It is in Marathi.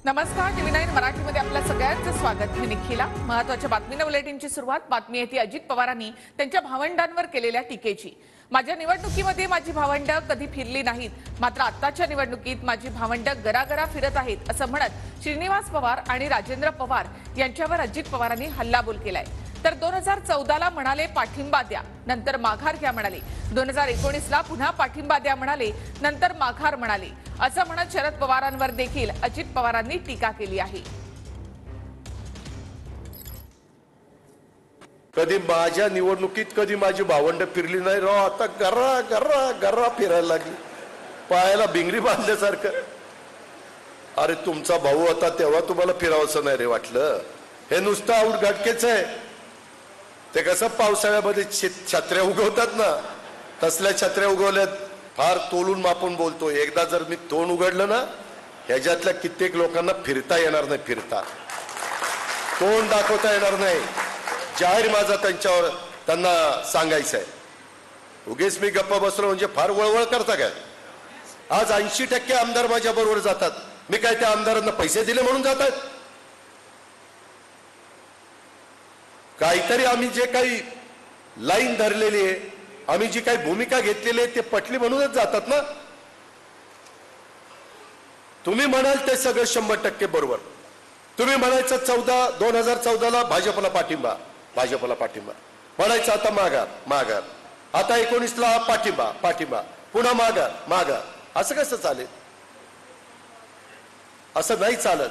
नमस्कार, टीव्ही9 मराठीमध्ये आपल्या सगळ्यांचं स्वागत. मी निखिला. महत्त्वाच्या बातमीने बुलेटिनची सुरुवात. बातमी येते अजित पवारांनी त्यांच्या भावंडांवर केलेल्या टीकेची. माझ्या निवडणुकीमध्ये माझी भावंड कधी फिरली नाहीत, मात्र आत्ताच्या निवडणुकीत माझी भावंड गरागरा फिरत आहेत असं म्हणत श्रीनिवास पवार आणि राजेंद्र पवार यांच्यावर अजित पवारांनी हल्लाबोल केलाय. तर 2014ला म्हणाले पाठिंबा द्या, नंतर माघार घ्या म्हणाले. 2019ला पुन्हा पाठिंबा द्या म्हणाले, नंतर माघार म्हणाले. असं म्हणत शरद पवारांवर देखील अजित पवारांनी टीका केली आहे. कधी माझ्या निवडणुकीत कधी माझी भावंड फिरली नाही राव. आता गर्रा गर्रा गर्रा फिरायला लागली, पायाला बिंगरी बांधल्यासारखं. अरे तुमचा भाऊ होता तेव्हा तुम्हाला फिरावंसं नाही रे वाटलं? हे नुसतं आऊट घटकेच आहे. ते कसं पावसाळ्यामध्ये छत्र्या उगवतात ना, तसल्या छत्र्या उगवल्यात. फार तोलून मापून बोलतो. एकदा जर मी तोंड उघडलं ना, ह्याच्यातल्या कित्येक लोकांना फिरता येणार नाही. फिरता तोंड दाखवता येणार नाही. जाहीर माझा त्यांना सांगायचं आहे. उगेच मी गप्पा बसलो म्हणजे फार वळवळ करता काय? आज 80% आमदार माझ्या बरोबर जातात. मी काय त्या आमदारांना पैसे दिले म्हणून जातात? काहीतरी आम्ही जे काही लाईन धरलेली आहे, आम्ही जी काही भूमिका घेतलेली आहे ते पटली म्हणूनच जातात ना. तुम्ही म्हणाल ते सगळं 100% बरोबर. तुम्ही म्हणायचं 2014ला भाजपला पाठिंबा, भाजपला पाठिंबा म्हणायचं, आता माघार माघार, आता 19ला पाठिंबा पाठिंबा, पुन्हा माघार माघार. असं कसं चालेल? असं नाही चालत.